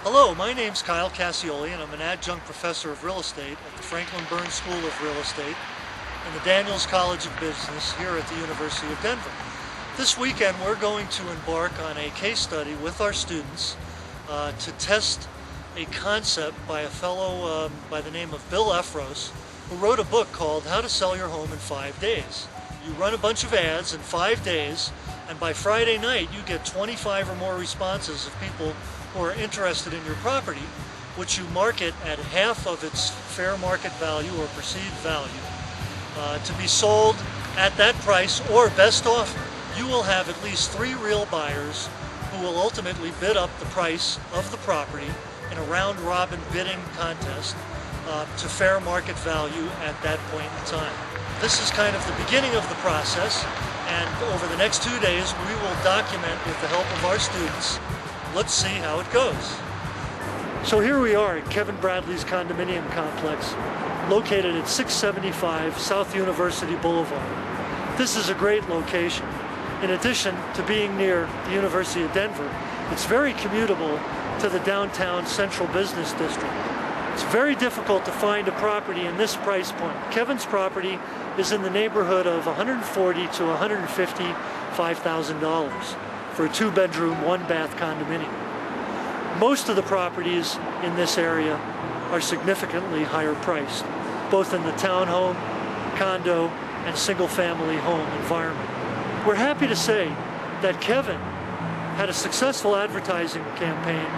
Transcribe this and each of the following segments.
Hello, my name's Kyle Cassioli and I'm an adjunct professor of real estate at the Franklin Burns School of Real Estate and the Daniels College of Business here at the University of Denver. This weekend we're going to embark on a case study with our students to test a concept by a fellow by the name of Bill Efros, who wrote a book called How to Sell Your Home in 5 Days. You run a bunch of ads in 5 days, and by Friday night you get 25 or more responses of people who are interested in your property, which you market at half of its fair market value or perceived value to be sold at that price, or best offer. You will have at least 3 real buyers who will ultimately bid up the price of the property in a round-robin bidding contest to fair market value at that point in time. This is kind of the beginning of the process, and over the next 2 days we will document with the help of our students. Let's see how it goes. So here we are at Kevin Bradley's condominium complex, located at 675 South University Boulevard. This is a great location. In addition to being near the University of Denver, it's very commutable to the downtown central business district. It's very difficult to find a property in this price point. Kevin's property is in the neighborhood of $140,000 to $155,000 for a 2-bedroom, 1-bath condominium. Most of the properties in this area are significantly higher priced, both in the townhome, condo, and single-family home environment. We're happy to say that Kevin had a successful advertising campaign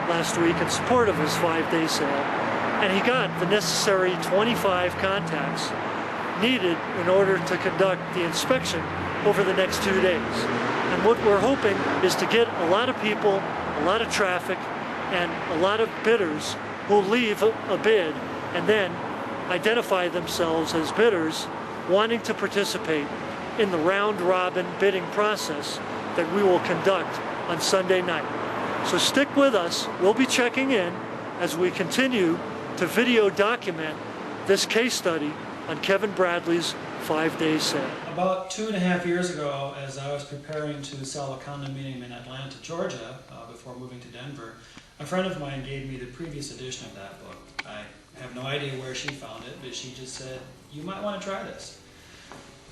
last week in support of his 5-day sale, and he got the necessary 25 contacts needed in order to conduct the inspection over the next 2 days. And what we're hoping is to get a lot of people, a lot of traffic, and a lot of bidders who leave a bid and then identify themselves as bidders wanting to participate in the round-robin bidding process that we will conduct on Sunday night. So stick with us. We'll be checking in as we continue to video document this case study on Kevin Bradley's 5-day sale. About 2.5 years ago, as I was preparing to sell a condominium in Atlanta, Georgia, before moving to Denver, a friend of mine gave me the previous edition of that book. I have no idea where she found it, but she just said, "You might want to try this."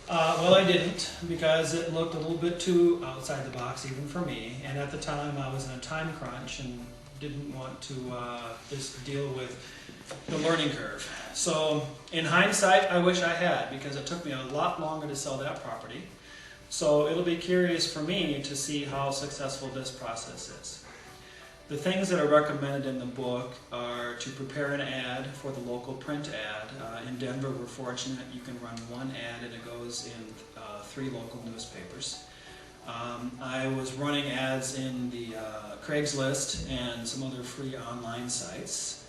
Well, I didn't, because it looked a little bit too outside the box even for me, and at the time I was in a time crunch and didn't want to just deal with the learning curve. So in hindsight, I wish I had, because it took me a lot longer to sell that property. So it'll be curious for me to see how successful this process is. The things that are recommended in the book are to prepare an ad for the local print ad. In Denver, we're fortunate you can run one ad and it goes in 3 local newspapers. I was running ads in the Craigslist and some other free online sites.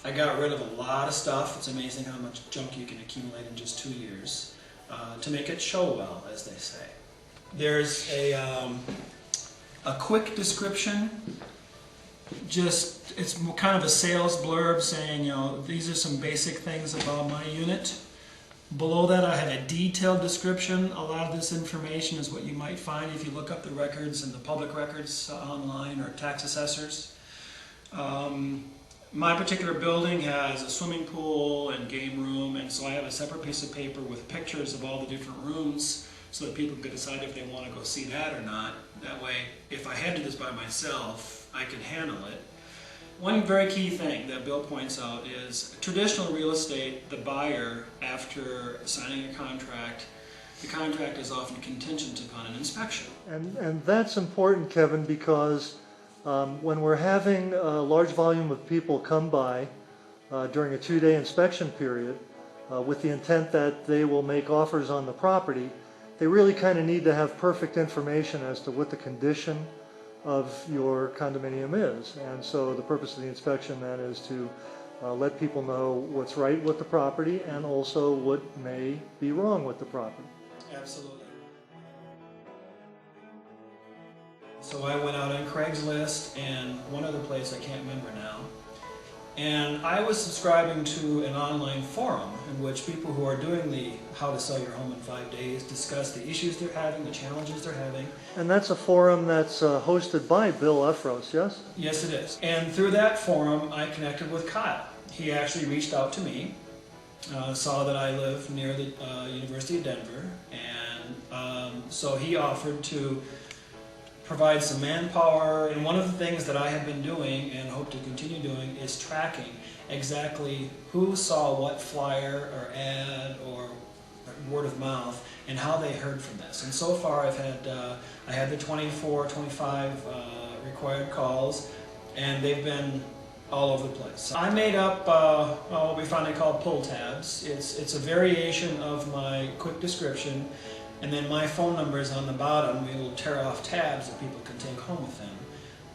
I got rid of a lot of stuff. It's amazing how much junk you can accumulate in just 2 years to make it show well, as they say. There's a quick description. It's kind of a sales blurb saying, these are some basic things about my unit. Below that I have a detailed description. A lot of this information is what you might find if you look up the records in the public records online or tax assessors. My particular building has a swimming pool and game room, and so I have a separate piece of paper with pictures of all the different rooms so that people could decide if they want to go see that or not. That way, if I had to do this by myself, I could handle it. One very key thing that Bill points out is traditional real estate, the buyer, after signing a contract, the contract is often contingent upon an inspection. And that's important, Kevin, because when we're having a large volume of people come by during a 2-day inspection period with the intent that they will make offers on the property, they really kind of need to have perfect information as to what the condition of your condominium is. And so the purpose of the inspection then is to let people know what's right with the property and also what may be wrong with the property. Absolutely. So I went out on Craigslist and one other place I can't remember now, And I was subscribing to an online forum in which people who are doing the How to Sell Your Home in 5 Days discuss the issues they're having, the challenges they're having. And that's a forum that's hosted by Bill Efros, yes? Yes, it is. And through that forum, I connected with Kyle. He actually reached out to me, saw that I live near the University of Denver, and so he offered to provide some manpower. And one of the things that I have been doing and hope to continue doing is tracking exactly who saw what flyer or ad or word of mouth and how they heard from this. And so far I had the 24, 25 required calls, and they've been all over the place. I made up what we finally call pull tabs. It's a variation of my quick description, and then my phone number is on the bottom. We will tear off tabs that people can take home with them.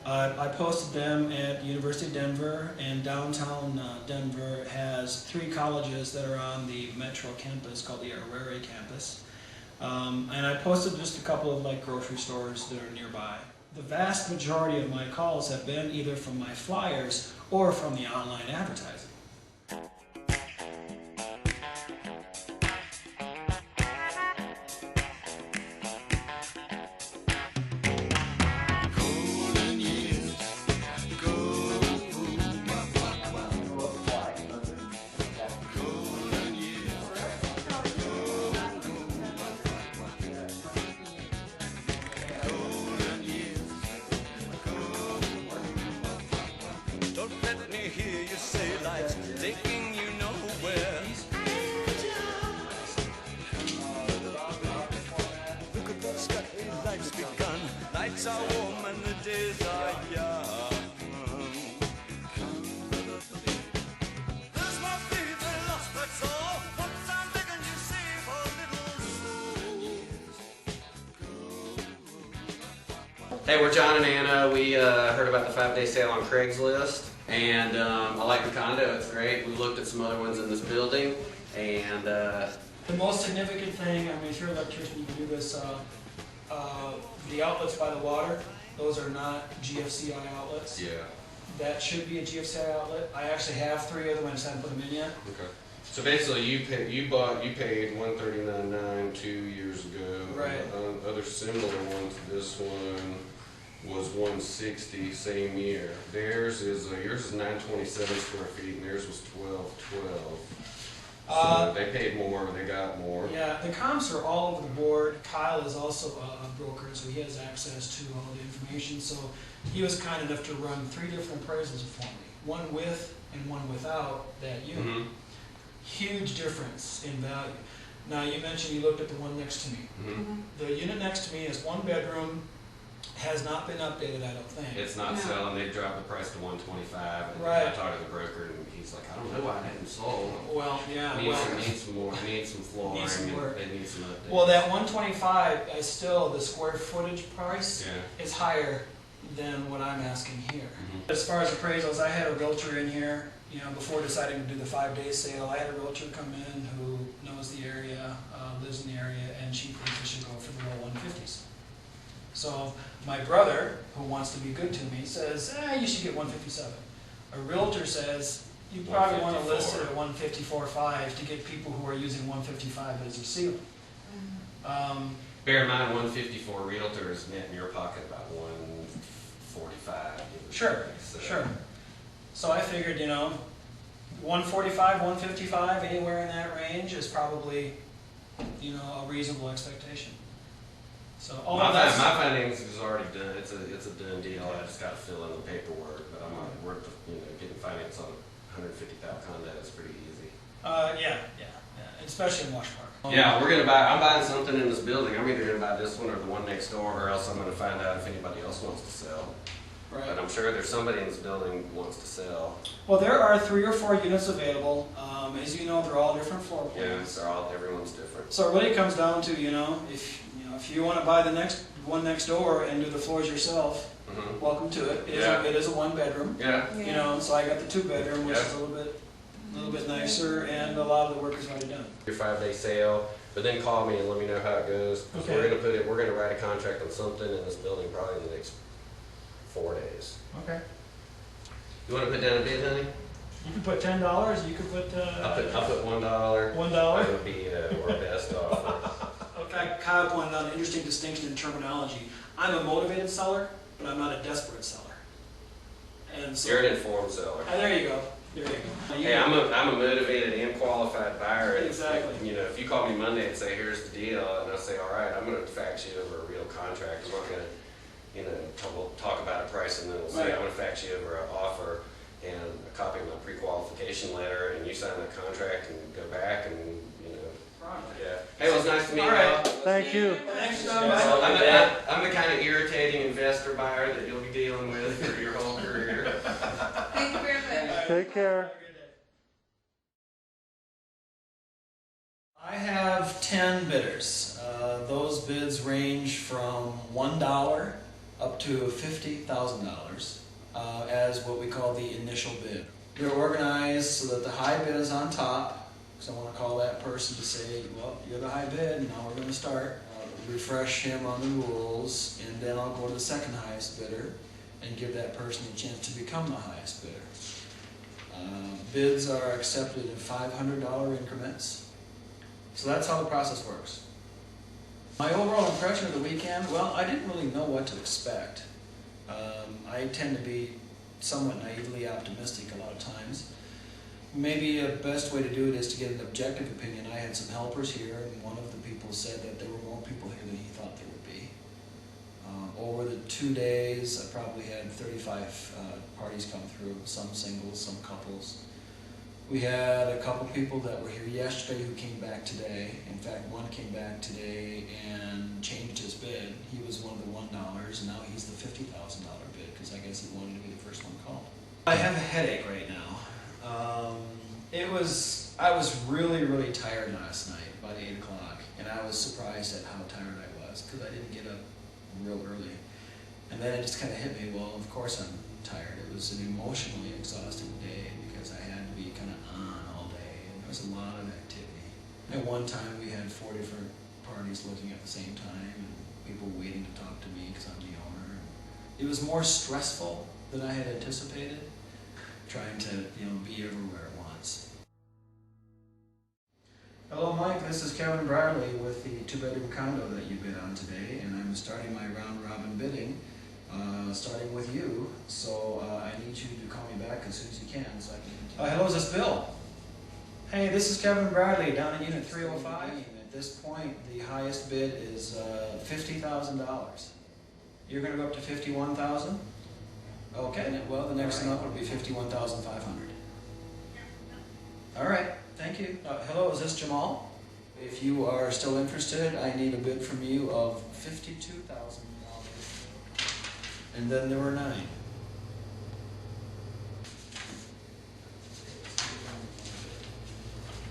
I posted them at University of Denver, and downtown Denver has 3 colleges that are on the Metro campus called the Aurora campus. And I posted just a couple of like grocery stores that are nearby. The vast majority of my calls have been either from my flyers or from the online advertising. Taking you nowhere. Look at the sky, life's begun. Nights are warm and the days are young. There's my fever lost, that's all. Once I'm begging you save a little soul. Hey, we're John and Anna. We heard about the 5-day sale on Craigslist. And I like the condo, it's great. We looked at some other ones in this building, and The most significant thing, I mean, if you're an electrician, you can do this, the outlets by the water, those are not GFCI outlets. yeah. That should be a GFCI outlet. I actually have 3 of them, I just haven't put them in yet. Okay. So basically, you paid $139.9 2 years ago. Right. Other similar ones, this one was $160 same year. Yours is 927 square feet, and theirs was 1212. So they paid more, they got more. Yeah, the comps are all over the board. Kyle is also a broker, so he has access to all the information. So he was kind enough to run 3 different appraisals for me, one with and one without that unit. Mm-hmm. Huge difference in value. Now, you mentioned you looked at the one next to me. Mm-hmm. The unit next to me is 1 bedroom, has not been updated, I don't think. It's not selling. They dropped the price to $125. And Right. I talked to the broker, and he's like, I don't know why it hadn't sold. Well, yeah. Needs some more. Needs some flooring. Needs some work. It needs some updates. Well, that 125 is still the square footage price Yeah. is higher than what I'm asking here. Mm-hmm. As far as appraisals, I had a realtor in here. Before deciding to do the 5-day sale, I had a realtor come in who knows the area, lives in the area, and she thinks we should go for the low 150s. So my brother, who wants to be good to me, says, you should get 157. A realtor says, you probably want to list it at 154.5 to get people who are using 155 as their ceiling. Bear in mind, 154 realtor is net in your pocket about 145. Sure, So, sure. So I figured, 145, 155, anywhere in that range is probably, a reasonable expectation. So all My of that. financing is already done. It's a done deal. I just got to fill in the paperwork. But I'm getting finance on a $150,000 condo is pretty easy. Yeah, especially in Wash Park. Yeah, I'm buying something in this building. I'm either gonna buy this one or the one next door, or else I'm gonna find out if anybody else wants to sell. Right. But I'm sure there's somebody in this building who wants to sell. Well, there are 3 or 4 units available. As you know, they're all different floor Yeah, plans. everyone's different. So it really comes down to, if you want to buy the one next door and do the floors yourself, Mm-hmm. welcome to it. Yeah. It is a 1 bedroom. Yeah. So I got the 2 bedroom, which Yeah. is a little bit nicer, and a lot of the work is already done. Your 5-day sale, but then call me and let me know how it goes. 'Cause Okay. We're gonna write a contract on something in this building probably in the next 4 days. Okay. You wanna put down a bid, honey? You could put $10, you could put, I'll put $1. $1. That would be our best offer. Okay, Kyle pointed out an interesting distinction in terminology. I'm a motivated seller, but I'm not a desperate seller. And so, You're an informed seller. there you go. There you go. Hey, I'm a motivated and qualified buyer. And Exactly. You know, if you call me Monday and say, here's the deal, and I say, all right, I'm going to fax you over a real contract. I'm not going to, you know, we'll talk about a price and then we'll say, Right. I'm going to fax you over an offer and a copy of my pre-qualification letter, and you sign that contract and go back and, you know, yeah. Hey, it was nice to meet you. All right. Thank you. Thanks, I'm the kind of irritating investor buyer that you'll be dealing with for your whole career. Thank you very much. Take care. I have 10 bidders. Those bids range from $1 up to $50,000 as what we call the initial bid. They're organized so that the high bid is on top. So I want to call that person to say, well, you're the high bid, and now we're going to start. Refresh him on the rules, and then I'll go to the second highest bidder and give that person a chance to become the highest bidder. Bids are accepted in $500 increments. So that's how the process works. My overall impression of the weekend, well, I didn't really know what to expect. I tend to be somewhat naively optimistic a lot of times. Maybe a best way to do it is to get an objective opinion. I had some helpers here, and one of the people said that there were more people here than he thought there would be. Over the 2 days, I probably had 35 parties come through, some singles, some couples. We had a couple people that were here yesterday who came back today. In fact, one came back today and changed his bid. He was one of the $1, and now he's the $50,000 bid, because I guess he wanted to be the first one called. I have a headache right now. I was really, really tired last night, about 8 o'clock, and I was surprised at how tired I was, because I didn't get up real early. And then it just kind of hit me, well, of course I'm tired. It was an emotionally exhausting day, because I had to be kind of on all day, and there was a lot of activity. At one time we had 4 different parties looking at the same time, and people waiting to talk to me because I'm the owner. It was more stressful than I had anticipated, trying to be everywhere at once. Hello Mike, this is Kevin Bradley with the 2-bedroom condo that you bid on today, and I'm starting my round robin bidding, starting with you, so I need you to call me back as soon as you can so I can continue. Hello, is this Bill? Hey, this is Kevin Bradley down in unit 305. At this point, the highest bid is $50,000. You're going to go up to $51,000? Okay, well, the next one up would be $51,500. All right, thank you. Hello, is this Jamal? If you are still interested, I need a bid from you of $52,000. And then there were 9.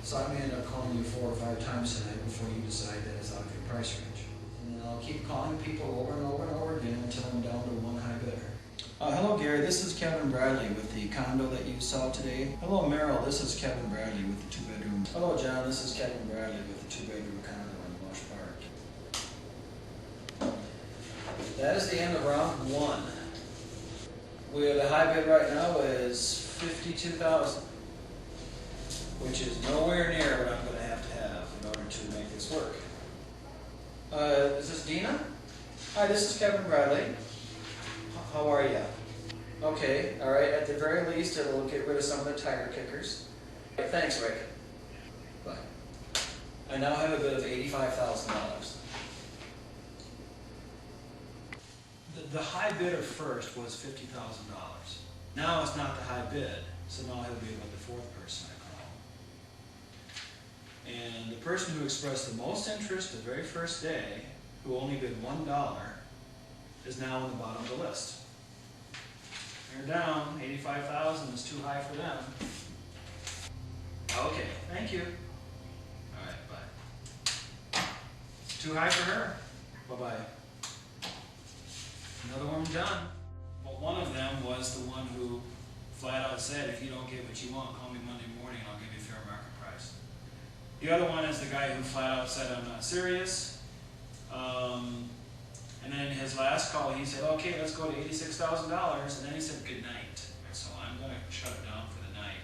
So I may end up calling you 4 or 5 times tonight before you decide that it's out of your price range. And then I'll keep calling people over and over and over again until I'm down to one high bidder. Hello Gary, this is Kevin Bradley with the condo that you saw today. Hello Merrill, this is Kevin Bradley with the 2-bedroom. Hello John, this is Kevin Bradley with the 2-bedroom condo in Wash Park. That is the end of round 1. The high bid right now is $52,000, which is nowhere near what I'm going to have in order to make this work. Is this Dina? Hi, this is Kevin Bradley. How are you? Okay, all right. At the very least, it'll get rid of some of the tire kickers. Thanks, Rick. Bye. I now have a bid of $85,000. The high bidder first was $50,000. Now it's not the high bid, so now he'll be about the 4th person I call. And the person who expressed the most interest the very first day, who only bid $1, is now on the bottom of the list. They're down. $85,000 is too high for them. Okay, thank you. All right, bye. Too high for her. Bye-bye. Another one done. Well, one of them was the one who flat out said, if you don't get what you want, call me Monday morning and I'll give you a fair market price. The other one is the guy who flat out said, I'm not serious. And then in his last call, he said, okay, let's go to $86,000. And then he said, good night. And so I'm going to shut it down for the night.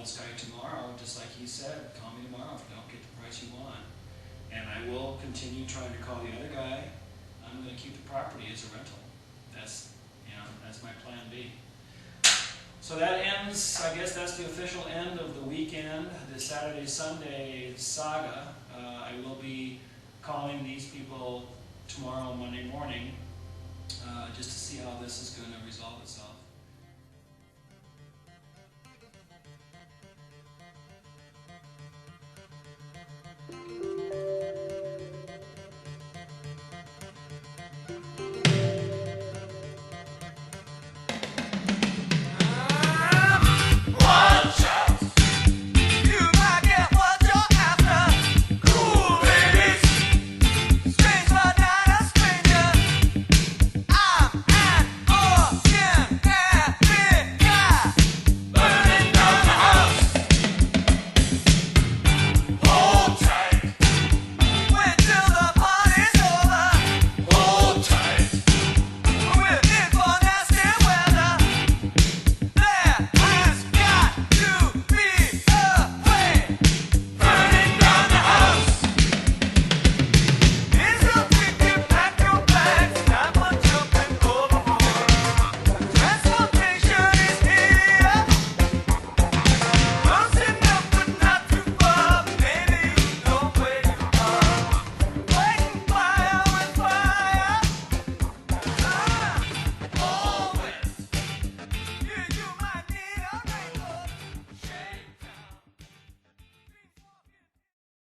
this guy tomorrow, just like he said, call me tomorrow if you don't get the price you want. And I will continue trying to call the other guy. I'm gonna keep the property as a rental. That's, that's my plan B. So that ends, I guess that's the official end of the weekend, the Saturday, Sunday saga. I will be calling these people tomorrow, Monday morning, just to see how this is gonna resolve itself.